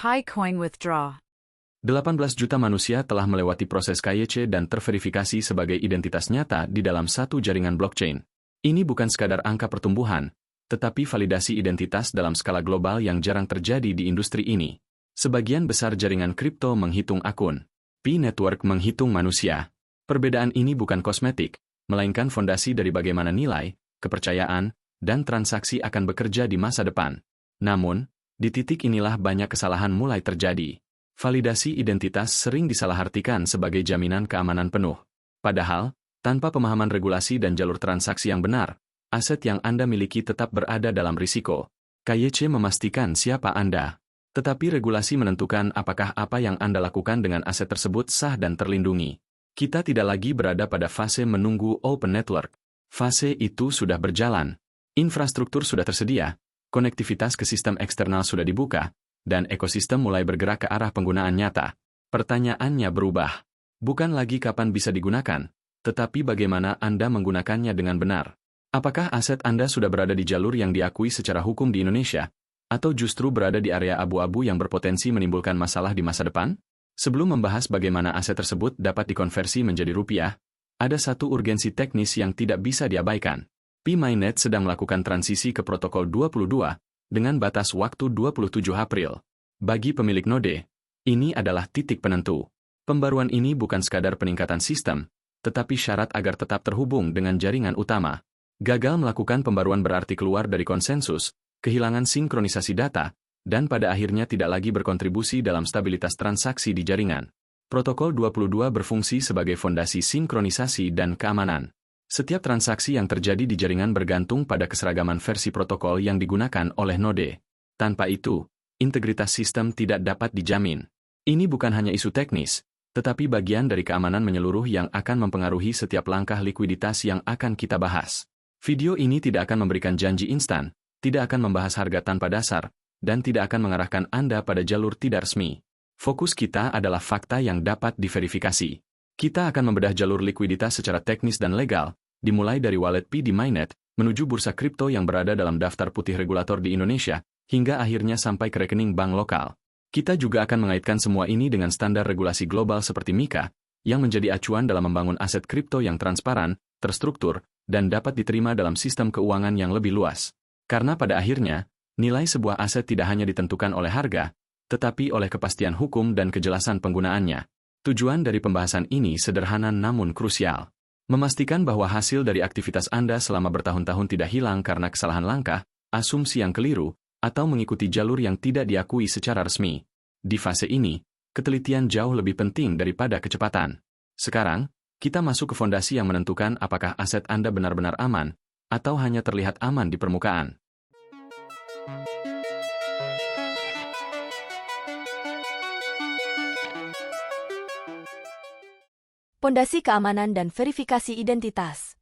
Pi Coin Withdraw. 18 juta manusia telah melewati proses KYC dan terverifikasi sebagai identitas nyata di dalam satu jaringan blockchain. Ini bukan sekadar angka pertumbuhan, tetapi validasi identitas dalam skala global yang jarang terjadi di industri ini. Sebagian besar jaringan kripto menghitung akun. Pi Network menghitung manusia. Perbedaan ini bukan kosmetik, melainkan fondasi dari bagaimana nilai, kepercayaan, dan transaksi akan bekerja di masa depan. Namun, di titik inilah banyak kesalahan mulai terjadi. Validasi identitas sering disalahartikan sebagai jaminan keamanan penuh. Padahal, tanpa pemahaman regulasi dan jalur transaksi yang benar, aset yang Anda miliki tetap berada dalam risiko. KYC memastikan siapa Anda. Tetapi regulasi menentukan apakah apa yang Anda lakukan dengan aset tersebut sah dan terlindungi. Kita tidak lagi berada pada fase menunggu open network. Fase itu sudah berjalan. Infrastruktur sudah tersedia. Konektivitas ke sistem eksternal sudah dibuka, dan ekosistem mulai bergerak ke arah penggunaan nyata. Pertanyaannya berubah. Bukan lagi kapan bisa digunakan, tetapi bagaimana Anda menggunakannya dengan benar. Apakah aset Anda sudah berada di jalur yang diakui secara hukum di Indonesia, atau justru berada di area abu-abu yang berpotensi menimbulkan masalah di masa depan? Sebelum membahas bagaimana aset tersebut dapat dikonversi menjadi rupiah, ada satu urgensi teknis yang tidak bisa diabaikan. Pi Mainnet sedang melakukan transisi ke protokol 22 dengan batas waktu 27 April. Bagi pemilik node, ini adalah titik penentu. Pembaruan ini bukan sekadar peningkatan sistem, tetapi syarat agar tetap terhubung dengan jaringan utama. Gagal melakukan pembaruan berarti keluar dari konsensus, kehilangan sinkronisasi data, dan pada akhirnya tidak lagi berkontribusi dalam stabilitas transaksi di jaringan. Protokol 22 berfungsi sebagai fondasi sinkronisasi dan keamanan. Setiap transaksi yang terjadi di jaringan bergantung pada keseragaman versi protokol yang digunakan oleh node. Tanpa itu, integritas sistem tidak dapat dijamin. Ini bukan hanya isu teknis, tetapi bagian dari keamanan menyeluruh yang akan mempengaruhi setiap langkah likuiditas yang akan kita bahas. Video ini tidak akan memberikan janji instan, tidak akan membahas harga tanpa dasar, dan tidak akan mengarahkan Anda pada jalur tidak resmi. Fokus kita adalah fakta yang dapat diverifikasi. Kita akan membedah jalur likuiditas secara teknis dan legal, dimulai dari wallet Pi di Mainnet, menuju bursa kripto yang berada dalam daftar putih regulator di Indonesia, hingga akhirnya sampai ke rekening bank lokal. Kita juga akan mengaitkan semua ini dengan standar regulasi global seperti MiCA, yang menjadi acuan dalam membangun aset kripto yang transparan, terstruktur, dan dapat diterima dalam sistem keuangan yang lebih luas. Karena pada akhirnya, nilai sebuah aset tidak hanya ditentukan oleh harga, tetapi oleh kepastian hukum dan kejelasan penggunaannya. Tujuan dari pembahasan ini sederhana namun krusial. Memastikan bahwa hasil dari aktivitas Anda selama bertahun-tahun tidak hilang karena kesalahan langkah, asumsi yang keliru, atau mengikuti jalur yang tidak diakui secara resmi. Di fase ini, ketelitian jauh lebih penting daripada kecepatan. Sekarang, kita masuk ke fondasi yang menentukan apakah aset Anda benar-benar aman, atau hanya terlihat aman di permukaan. Pondasi keamanan dan verifikasi identitas.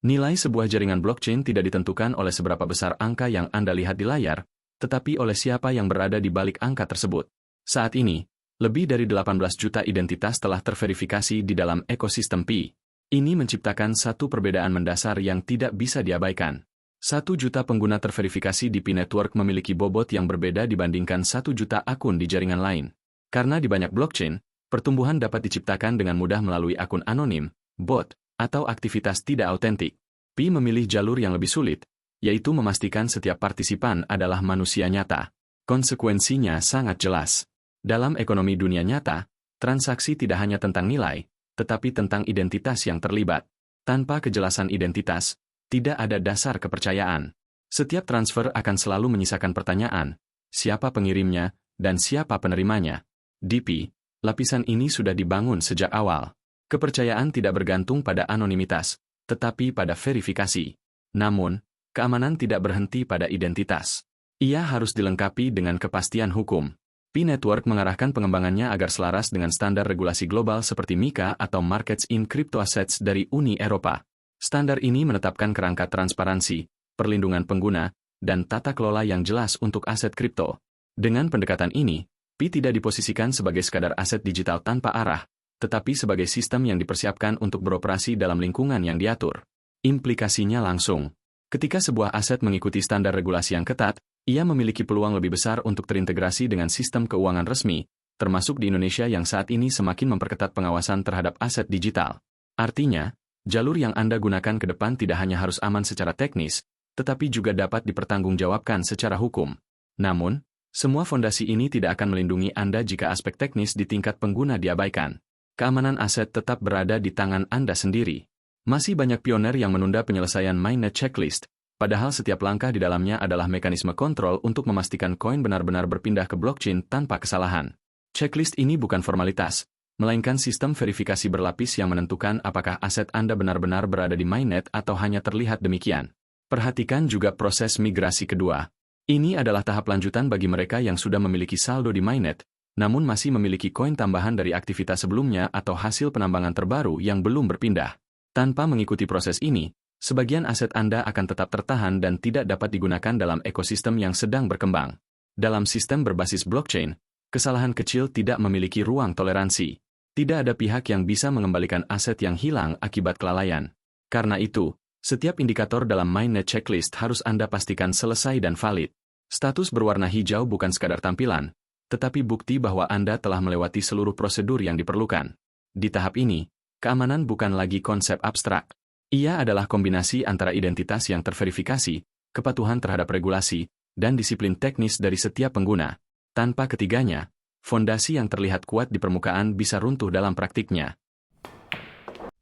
Nilai sebuah jaringan blockchain tidak ditentukan oleh seberapa besar angka yang Anda lihat di layar, tetapi oleh siapa yang berada di balik angka tersebut. Saat ini, lebih dari 18 juta identitas telah terverifikasi di dalam ekosistem Pi. Ini menciptakan satu perbedaan mendasar yang tidak bisa diabaikan. 1 juta pengguna terverifikasi di Pi Network memiliki bobot yang berbeda dibandingkan 1 juta akun di jaringan lain. Karena di banyak blockchain, pertumbuhan dapat diciptakan dengan mudah melalui akun anonim, bot, atau aktivitas tidak autentik. Pi memilih jalur yang lebih sulit, yaitu memastikan setiap partisipan adalah manusia nyata. Konsekuensinya sangat jelas. Dalam ekonomi dunia nyata, transaksi tidak hanya tentang nilai, tetapi tentang identitas yang terlibat. Tanpa kejelasan identitas, tidak ada dasar kepercayaan. Setiap transfer akan selalu menyisakan pertanyaan, siapa pengirimnya, dan siapa penerimanya. Di Pi, lapisan ini sudah dibangun sejak awal. Kepercayaan tidak bergantung pada anonimitas, tetapi pada verifikasi. Namun, keamanan tidak berhenti pada identitas. Ia harus dilengkapi dengan kepastian hukum. Pi Network mengarahkan pengembangannya agar selaras dengan standar regulasi global seperti MiCA atau Markets in Crypto Assets dari Uni Eropa. Standar ini menetapkan kerangka transparansi, perlindungan pengguna, dan tata kelola yang jelas untuk aset kripto. Dengan pendekatan ini, Pi tidak diposisikan sebagai sekadar aset digital tanpa arah, tetapi sebagai sistem yang dipersiapkan untuk beroperasi dalam lingkungan yang diatur. Implikasinya langsung. Ketika sebuah aset mengikuti standar regulasi yang ketat, Ia memiliki peluang lebih besar untuk terintegrasi dengan sistem keuangan resmi, termasuk di Indonesia yang saat ini semakin memperketat pengawasan terhadap aset digital. Artinya, jalur yang Anda gunakan ke depan tidak hanya harus aman secara teknis, tetapi juga dapat dipertanggungjawabkan secara hukum. Namun, semua fondasi ini tidak akan melindungi Anda jika aspek teknis di tingkat pengguna diabaikan. Keamanan aset tetap berada di tangan Anda sendiri. Masih banyak pioner yang menunda penyelesaian mainnet checklist, padahal setiap langkah di dalamnya adalah mekanisme kontrol untuk memastikan koin benar-benar berpindah ke blockchain tanpa kesalahan. Checklist ini bukan formalitas, melainkan sistem verifikasi berlapis yang menentukan apakah aset Anda benar-benar berada di mainnet atau hanya terlihat demikian. Perhatikan juga proses migrasi kedua. Ini adalah tahap lanjutan bagi mereka yang sudah memiliki saldo di mainnet, namun masih memiliki koin tambahan dari aktivitas sebelumnya atau hasil penambangan terbaru yang belum berpindah. Tanpa mengikuti proses ini, sebagian aset Anda akan tetap tertahan dan tidak dapat digunakan dalam ekosistem yang sedang berkembang. Dalam sistem berbasis blockchain, kesalahan kecil tidak memiliki ruang toleransi. Tidak ada pihak yang bisa mengembalikan aset yang hilang akibat kelalaian. Karena itu, setiap indikator dalam mainnet checklist harus Anda pastikan selesai dan valid. Status berwarna hijau bukan sekadar tampilan, tetapi bukti bahwa Anda telah melewati seluruh prosedur yang diperlukan. Di tahap ini, keamanan bukan lagi konsep abstrak. Ia adalah kombinasi antara identitas yang terverifikasi, kepatuhan terhadap regulasi, dan disiplin teknis dari setiap pengguna. Tanpa ketiganya, fondasi yang terlihat kuat di permukaan bisa runtuh dalam praktiknya.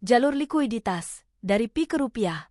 Jalur likuiditas, dari Pi ke rupiah.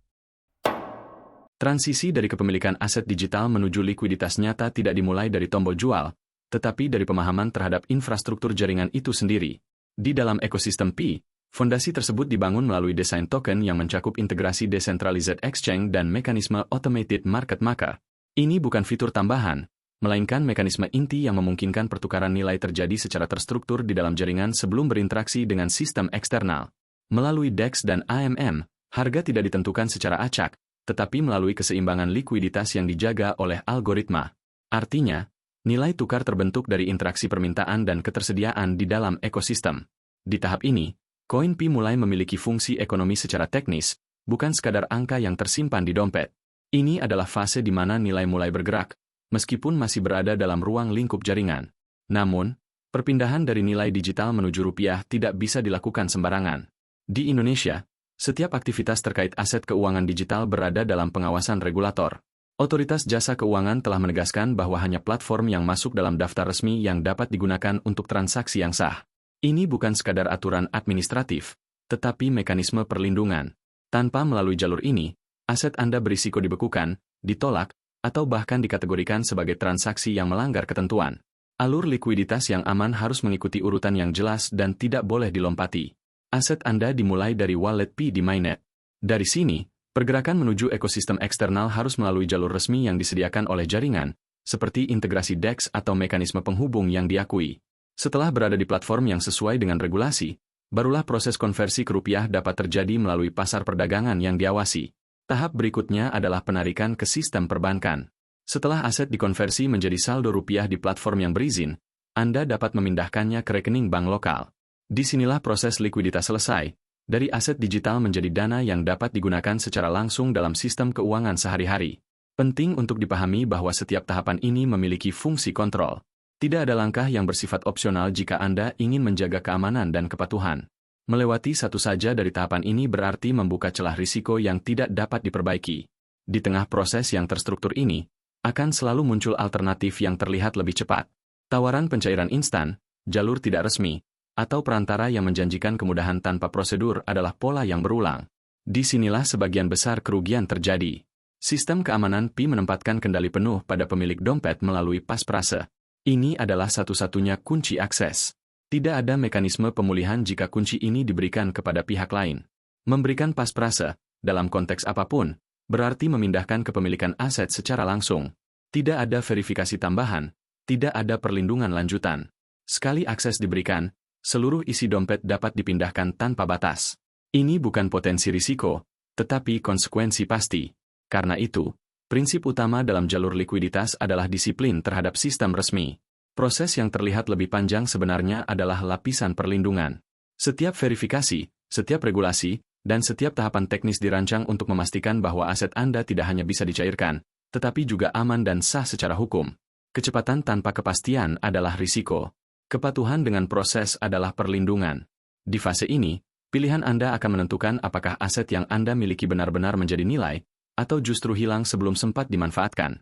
Transisi dari kepemilikan aset digital menuju likuiditas nyata tidak dimulai dari tombol jual, tetapi dari pemahaman terhadap infrastruktur jaringan itu sendiri. Di dalam ekosistem Pi, fondasi tersebut dibangun melalui desain token yang mencakup integrasi decentralized exchange dan mekanisme automated market maker. Ini bukan fitur tambahan, melainkan mekanisme inti yang memungkinkan pertukaran nilai terjadi secara terstruktur di dalam jaringan sebelum berinteraksi dengan sistem eksternal. Melalui DEX dan AMM, harga tidak ditentukan secara acak, tetapi melalui keseimbangan likuiditas yang dijaga oleh algoritma. Artinya, nilai tukar terbentuk dari interaksi permintaan dan ketersediaan di dalam ekosistem. Di tahap ini, koin Pi mulai memiliki fungsi ekonomi secara teknis, bukan sekadar angka yang tersimpan di dompet. Ini adalah fase di mana nilai mulai bergerak, meskipun masih berada dalam ruang lingkup jaringan. Namun, perpindahan dari nilai digital menuju rupiah tidak bisa dilakukan sembarangan. Di Indonesia, setiap aktivitas terkait aset keuangan digital berada dalam pengawasan regulator. Otoritas Jasa Keuangan telah menegaskan bahwa hanya platform yang masuk dalam daftar resmi yang dapat digunakan untuk transaksi yang sah. Ini bukan sekadar aturan administratif, tetapi mekanisme perlindungan. Tanpa melalui jalur ini, aset Anda berisiko dibekukan, ditolak, atau bahkan dikategorikan sebagai transaksi yang melanggar ketentuan. Alur likuiditas yang aman harus mengikuti urutan yang jelas dan tidak boleh dilompati. Aset Anda dimulai dari wallet Pi di mainnet. Dari sini, pergerakan menuju ekosistem eksternal harus melalui jalur resmi yang disediakan oleh jaringan, seperti integrasi DEX atau mekanisme penghubung yang diakui. Setelah berada di platform yang sesuai dengan regulasi, barulah proses konversi ke rupiah dapat terjadi melalui pasar perdagangan yang diawasi. Tahap berikutnya adalah penarikan ke sistem perbankan. Setelah aset dikonversi menjadi saldo rupiah di platform yang berizin, Anda dapat memindahkannya ke rekening bank lokal. Disinilah proses likuiditas selesai, dari aset digital menjadi dana yang dapat digunakan secara langsung dalam sistem keuangan sehari-hari. Penting untuk dipahami bahwa setiap tahapan ini memiliki fungsi kontrol. Tidak ada langkah yang bersifat opsional jika Anda ingin menjaga keamanan dan kepatuhan. Melewati satu saja dari tahapan ini berarti membuka celah risiko yang tidak dapat diperbaiki. Di tengah proses yang terstruktur ini, akan selalu muncul alternatif yang terlihat lebih cepat. Tawaran pencairan instan, jalur tidak resmi, atau perantara yang menjanjikan kemudahan tanpa prosedur adalah pola yang berulang. Disinilah sebagian besar kerugian terjadi. Sistem keamanan Pi menempatkan kendali penuh pada pemilik dompet melalui pasprase. Ini adalah satu-satunya kunci akses. Tidak ada mekanisme pemulihan jika kunci ini diberikan kepada pihak lain. Memberikan pasprase, dalam konteks apapun, berarti memindahkan kepemilikan aset secara langsung. Tidak ada verifikasi tambahan, tidak ada perlindungan lanjutan. Sekali akses diberikan, seluruh isi dompet dapat dipindahkan tanpa batas. Ini bukan potensi risiko, tetapi konsekuensi pasti. Karena itu, prinsip utama dalam jalur likuiditas adalah disiplin terhadap sistem resmi. Proses yang terlihat lebih panjang sebenarnya adalah lapisan perlindungan. Setiap verifikasi, setiap regulasi, dan setiap tahapan teknis dirancang untuk memastikan bahwa aset Anda tidak hanya bisa dicairkan, tetapi juga aman dan sah secara hukum. Kecepatan tanpa kepastian adalah risiko. Kepatuhan dengan proses adalah perlindungan. Di fase ini, pilihan Anda akan menentukan apakah aset yang Anda miliki benar-benar menjadi nilai, atau justru hilang sebelum sempat dimanfaatkan.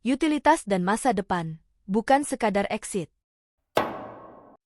Utilitas dan masa depan, bukan sekadar exit.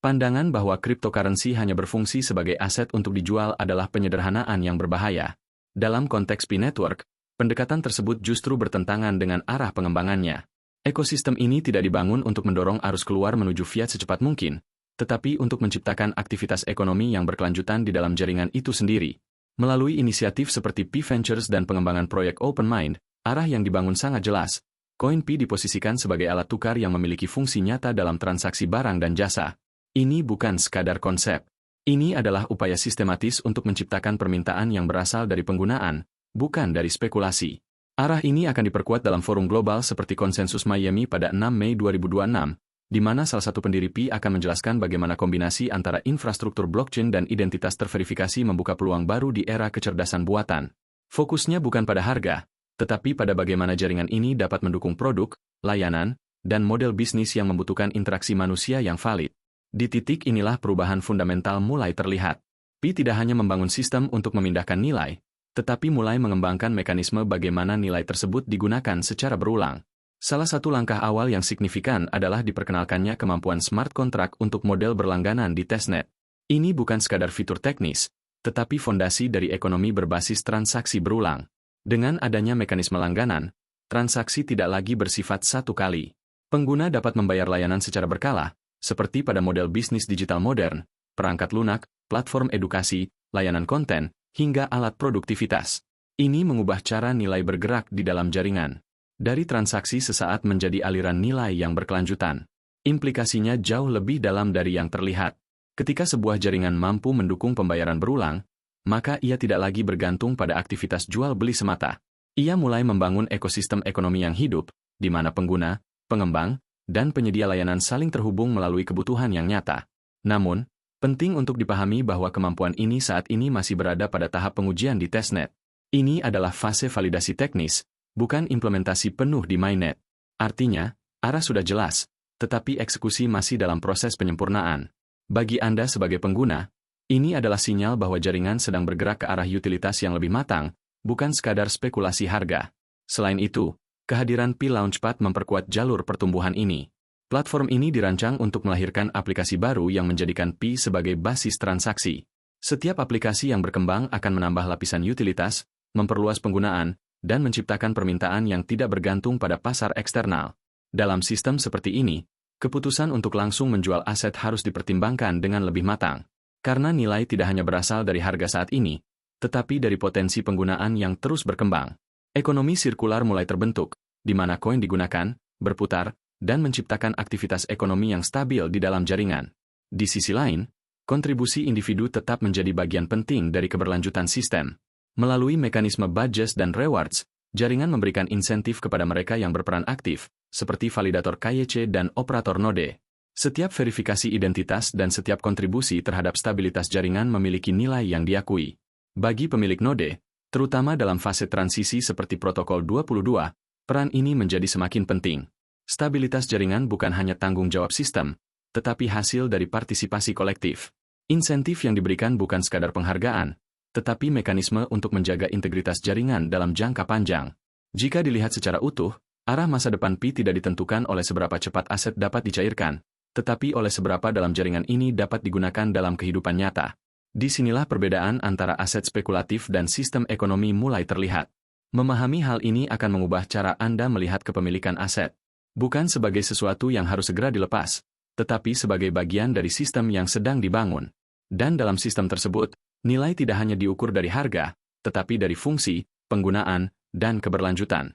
Pandangan bahwa cryptocurrency hanya berfungsi sebagai aset untuk dijual adalah penyederhanaan yang berbahaya. Dalam konteks P-Network, pendekatan tersebut justru bertentangan dengan arah pengembangannya. Ekosistem ini tidak dibangun untuk mendorong arus keluar menuju fiat secepat mungkin, tetapi untuk menciptakan aktivitas ekonomi yang berkelanjutan di dalam jaringan itu sendiri. Melalui inisiatif seperti P-Ventures dan pengembangan proyek OpenMind, arah yang dibangun sangat jelas. CoinP diposisikan sebagai alat tukar yang memiliki fungsi nyata dalam transaksi barang dan jasa. Ini bukan sekadar konsep. Ini adalah upaya sistematis untuk menciptakan permintaan yang berasal dari penggunaan, bukan dari spekulasi. Arah ini akan diperkuat dalam forum global seperti Konsensus Miami pada 6 Mei 2026, di mana salah satu pendiri Pi akan menjelaskan bagaimana kombinasi antara infrastruktur blockchain dan identitas terverifikasi membuka peluang baru di era kecerdasan buatan. Fokusnya bukan pada harga, tetapi pada bagaimana jaringan ini dapat mendukung produk, layanan, dan model bisnis yang membutuhkan interaksi manusia yang valid. Di titik inilah perubahan fundamental mulai terlihat. Pi tidak hanya membangun sistem untuk memindahkan nilai, tetapi mulai mengembangkan mekanisme bagaimana nilai tersebut digunakan secara berulang. Salah satu langkah awal yang signifikan adalah diperkenalkannya kemampuan smart contract untuk model berlangganan di testnet. Ini bukan sekadar fitur teknis, tetapi fondasi dari ekonomi berbasis transaksi berulang. Dengan adanya mekanisme langganan, transaksi tidak lagi bersifat satu kali. Pengguna dapat membayar layanan secara berkala, seperti pada model bisnis digital modern, perangkat lunak, platform edukasi, layanan konten, hingga alat produktivitas. Ini mengubah cara nilai bergerak di dalam jaringan. Dari transaksi sesaat menjadi aliran nilai yang berkelanjutan. Implikasinya jauh lebih dalam dari yang terlihat. Ketika sebuah jaringan mampu mendukung pembayaran berulang, maka ia tidak lagi bergantung pada aktivitas jual-beli semata. Ia mulai membangun ekosistem ekonomi yang hidup, di mana pengguna, pengembang, dan penyedia layanan saling terhubung melalui kebutuhan yang nyata. Namun, penting untuk dipahami bahwa kemampuan ini saat ini masih berada pada tahap pengujian di testnet. Ini adalah fase validasi teknis, bukan implementasi penuh di mainnet. Artinya, arah sudah jelas, tetapi eksekusi masih dalam proses penyempurnaan. Bagi Anda sebagai pengguna, ini adalah sinyal bahwa jaringan sedang bergerak ke arah utilitas yang lebih matang, bukan sekadar spekulasi harga. Selain itu, kehadiran Pi Launchpad memperkuat jalur pertumbuhan ini. Platform ini dirancang untuk melahirkan aplikasi baru yang menjadikan Pi sebagai basis transaksi. Setiap aplikasi yang berkembang akan menambah lapisan utilitas, memperluas penggunaan, dan menciptakan permintaan yang tidak bergantung pada pasar eksternal. Dalam sistem seperti ini, keputusan untuk langsung menjual aset harus dipertimbangkan dengan lebih matang. Karena nilai tidak hanya berasal dari harga saat ini, tetapi dari potensi penggunaan yang terus berkembang. Ekonomi sirkular mulai terbentuk, di mana koin digunakan, berputar, dan menciptakan aktivitas ekonomi yang stabil di dalam jaringan. Di sisi lain, kontribusi individu tetap menjadi bagian penting dari keberlanjutan sistem. Melalui mekanisme badges dan rewards, jaringan memberikan insentif kepada mereka yang berperan aktif, seperti validator KYC dan operator node. Setiap verifikasi identitas dan setiap kontribusi terhadap stabilitas jaringan memiliki nilai yang diakui. Bagi pemilik node, terutama dalam fase transisi seperti protokol 22, peran ini menjadi semakin penting. Stabilitas jaringan bukan hanya tanggung jawab sistem, tetapi hasil dari partisipasi kolektif. Insentif yang diberikan bukan sekadar penghargaan, tetapi mekanisme untuk menjaga integritas jaringan dalam jangka panjang. Jika dilihat secara utuh, arah masa depan Pi tidak ditentukan oleh seberapa cepat aset dapat dicairkan, tetapi oleh seberapa dalam jaringan ini dapat digunakan dalam kehidupan nyata. Disinilah perbedaan antara aset spekulatif dan sistem ekonomi mulai terlihat. Memahami hal ini akan mengubah cara Anda melihat kepemilikan aset. Bukan sebagai sesuatu yang harus segera dilepas, tetapi sebagai bagian dari sistem yang sedang dibangun. Dan dalam sistem tersebut, nilai tidak hanya diukur dari harga, tetapi dari fungsi, penggunaan, dan keberlanjutan.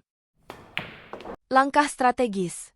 Langkah strategis.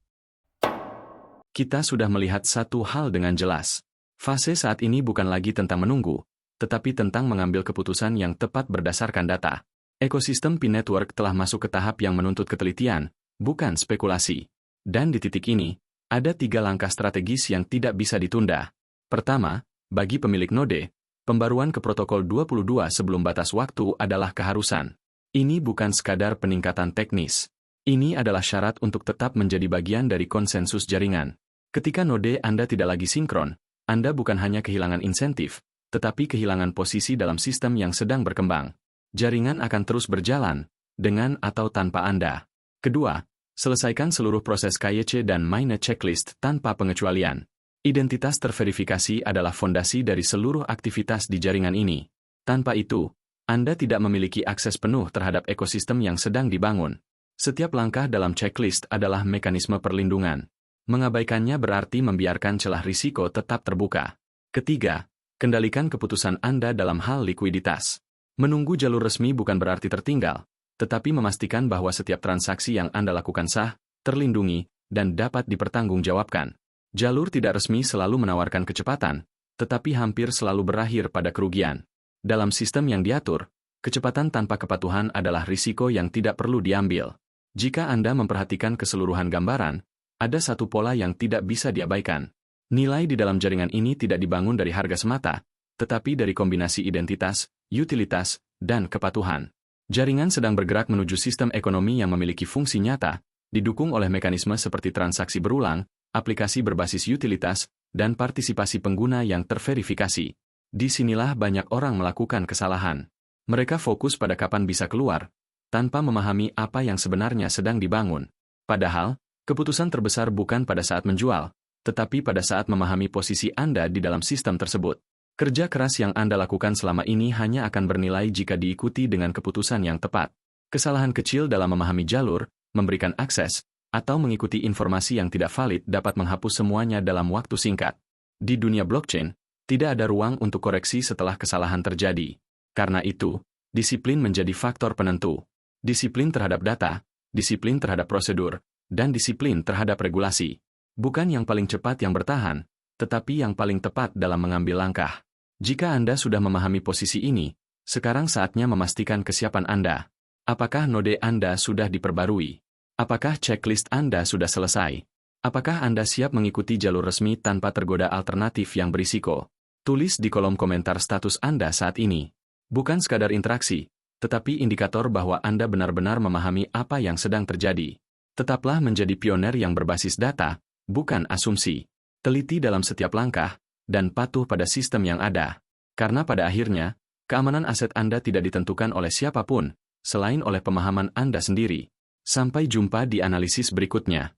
Kita sudah melihat satu hal dengan jelas. Fase saat ini bukan lagi tentang menunggu, tetapi tentang mengambil keputusan yang tepat berdasarkan data. Ekosistem P-Network telah masuk ke tahap yang menuntut ketelitian, bukan spekulasi. Dan di titik ini, ada 3 langkah strategis yang tidak bisa ditunda. Pertama, bagi pemilik node, pembaruan ke protokol 22 sebelum batas waktu adalah keharusan. Ini bukan sekadar peningkatan teknis. Ini adalah syarat untuk tetap menjadi bagian dari konsensus jaringan. Ketika node Anda tidak lagi sinkron, Anda bukan hanya kehilangan insentif, tetapi kehilangan posisi dalam sistem yang sedang berkembang. Jaringan akan terus berjalan, dengan atau tanpa Anda. Kedua, selesaikan seluruh proses KYC dan mainnet checklist tanpa pengecualian. Identitas terverifikasi adalah fondasi dari seluruh aktivitas di jaringan ini. Tanpa itu, Anda tidak memiliki akses penuh terhadap ekosistem yang sedang dibangun. Setiap langkah dalam checklist adalah mekanisme perlindungan. Mengabaikannya berarti membiarkan celah risiko tetap terbuka. Ketiga, kendalikan keputusan Anda dalam hal likuiditas. Menunggu jalur resmi bukan berarti tertinggal, tetapi memastikan bahwa setiap transaksi yang Anda lakukan sah, terlindungi, dan dapat dipertanggungjawabkan. Jalur tidak resmi selalu menawarkan kecepatan, tetapi hampir selalu berakhir pada kerugian. Dalam sistem yang diatur, kecepatan tanpa kepatuhan adalah risiko yang tidak perlu diambil. Jika Anda memperhatikan keseluruhan gambaran, ada satu pola yang tidak bisa diabaikan. Nilai di dalam jaringan ini tidak dibangun dari harga semata, tetapi dari kombinasi identitas, utilitas, dan kepatuhan. Jaringan sedang bergerak menuju sistem ekonomi yang memiliki fungsi nyata, didukung oleh mekanisme seperti transaksi berulang, aplikasi berbasis utilitas, dan partisipasi pengguna yang terverifikasi. Disinilah banyak orang melakukan kesalahan. Mereka fokus pada kapan bisa keluar, tanpa memahami apa yang sebenarnya sedang dibangun. Padahal, keputusan terbesar bukan pada saat menjual, tetapi pada saat memahami posisi Anda di dalam sistem tersebut. Kerja keras yang Anda lakukan selama ini hanya akan bernilai jika diikuti dengan keputusan yang tepat. Kesalahan kecil dalam memahami jalur, memberikan akses, atau mengikuti informasi yang tidak valid dapat menghapus semuanya dalam waktu singkat. Di dunia blockchain, tidak ada ruang untuk koreksi setelah kesalahan terjadi. Karena itu, disiplin menjadi faktor penentu. Disiplin terhadap data, disiplin terhadap prosedur, dan disiplin terhadap regulasi. Bukan yang paling cepat yang bertahan, tetapi yang paling tepat dalam mengambil langkah. Jika Anda sudah memahami posisi ini, sekarang saatnya memastikan kesiapan Anda. Apakah node Anda sudah diperbarui? Apakah checklist Anda sudah selesai? Apakah Anda siap mengikuti jalur resmi tanpa tergoda alternatif yang berisiko? Tulis di kolom komentar status Anda saat ini. Bukan sekadar interaksi, tetapi indikator bahwa Anda benar-benar memahami apa yang sedang terjadi. Tetaplah menjadi pioner yang berbasis data, bukan asumsi. Teliti dalam setiap langkah, dan patuh pada sistem yang ada. Karena pada akhirnya, keamanan aset Anda tidak ditentukan oleh siapapun, selain oleh pemahaman Anda sendiri. Sampai jumpa di analisis berikutnya.